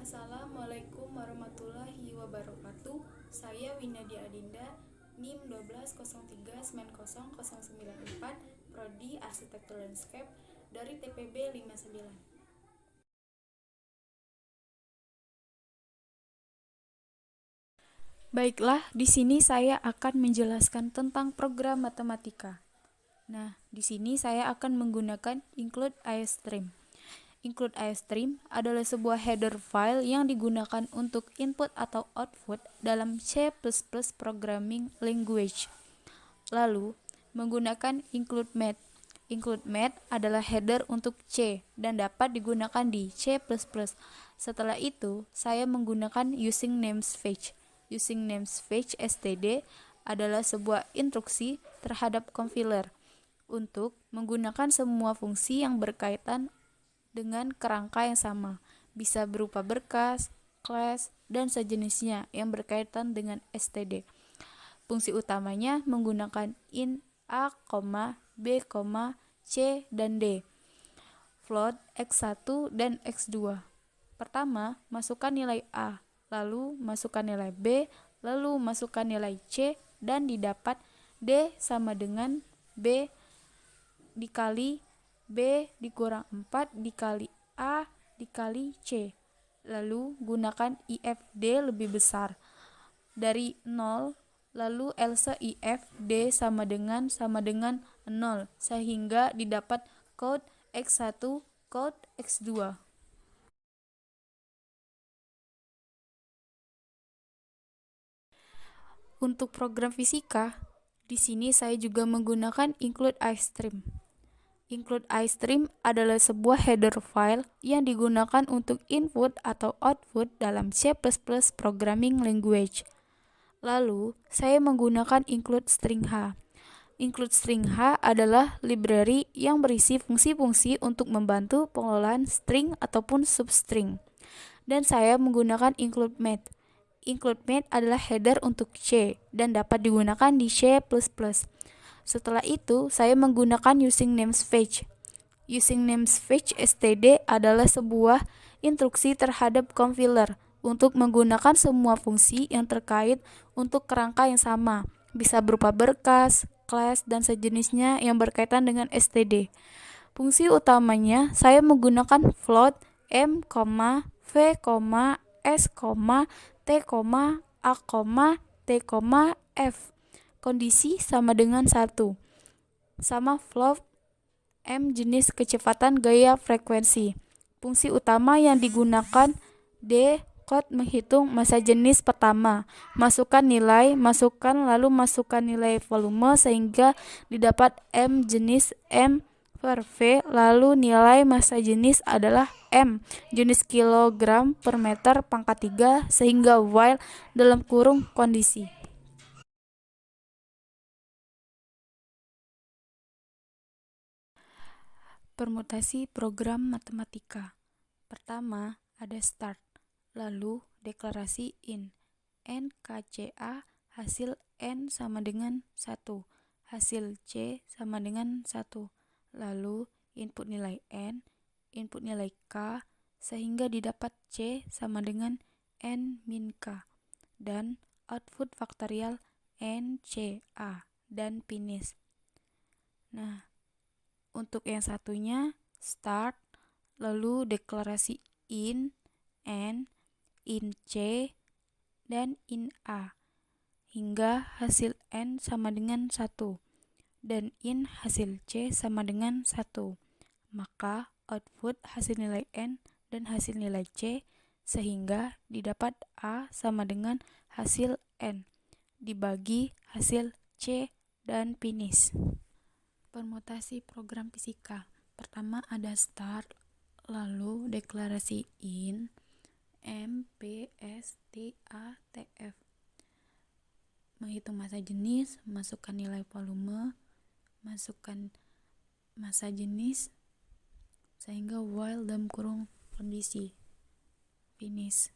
Assalamualaikum warahmatullahi wabarakatuh. Saya Winadia Adinda, NIM 120390094, Prodi Arsitektur Landscape dari TPB 59. Baiklah, di sini saya akan menjelaskan tentang program matematika. Nah, di sini saya akan menggunakan include IOStream. Include IOStream adalah sebuah header file yang digunakan untuk input atau output dalam C++ programming language. Lalu, menggunakan include math. Include math adalah header untuk C dan dapat digunakan di C++. Setelah itu, saya menggunakan using namespace. Using namespace std adalah sebuah instruksi terhadap compiler untuk menggunakan semua fungsi yang berkaitan dengan kerangka yang sama, bisa berupa berkas, kelas, dan sejenisnya yang berkaitan dengan std. Fungsi utamanya menggunakan int a, b, c, dan d, float x1 dan x2. Pertama, masukkan nilai a, lalu masukkan nilai b, lalu masukkan nilai c, dan didapat d sama dengan b dikali b dikurang 4 dikali a dikali c. Lalu gunakan if d lebih besar dari 0, lalu else if d sama dengan 0 sehingga didapat code x1 code x2. Untuk program fisika, di sini saya juga menggunakan include IOStream. Include IOStream adalah sebuah header file yang digunakan untuk input atau output dalam C++ programming language. Lalu, saya menggunakan include string H. Include string H adalah library yang berisi fungsi-fungsi untuk membantu pengelolaan string ataupun substring. Dan saya menggunakan include math. Include math adalah header untuk C dan dapat digunakan di C++. Setelah itu, saya menggunakan using namespace. Using namespace std adalah sebuah instruksi terhadap compiler untuk menggunakan semua fungsi yang terkait untuk kerangka yang sama, bisa berupa berkas, kelas, dan sejenisnya yang berkaitan dengan std. Fungsi utamanya saya menggunakan float, m, v, s, t, a, t, f. Kondisi sama dengan 1. Sama float m jenis kecepatan gaya frekuensi. Fungsi utama yang digunakan d code menghitung massa jenis pertama. Masukkan nilai, lalu masukkan nilai volume sehingga didapat m jenis m per v, lalu nilai massa jenis adalah m jenis kilogram per meter pangkat 3 sehingga while dalam kurung kondisi. Permutasi program matematika. Pertama, ada start, lalu deklarasi in. NKCA hasil N sama dengan 1, hasil C sama dengan 1. Lalu input nilai N, input nilai K, sehingga didapat C sama dengan N min K. Dan output faktorial NCA dan finish. Nah, untuk yang satunya start, lalu deklarasi in N, in C, dan in A, hingga hasil N sama dengan 1, dan in hasil C sama dengan 1. Maka output hasil nilai N dan hasil nilai C, sehingga didapat A sama dengan hasil N, dibagi hasil C dan finish. Permutasi program fisika. Pertama ada start, lalu deklarasi in, m, p, s, t, a, t, f. Menghitung massa jenis, masukkan nilai volume, masukkan massa jenis, sehingga while dalam kurung kondisi. Finish.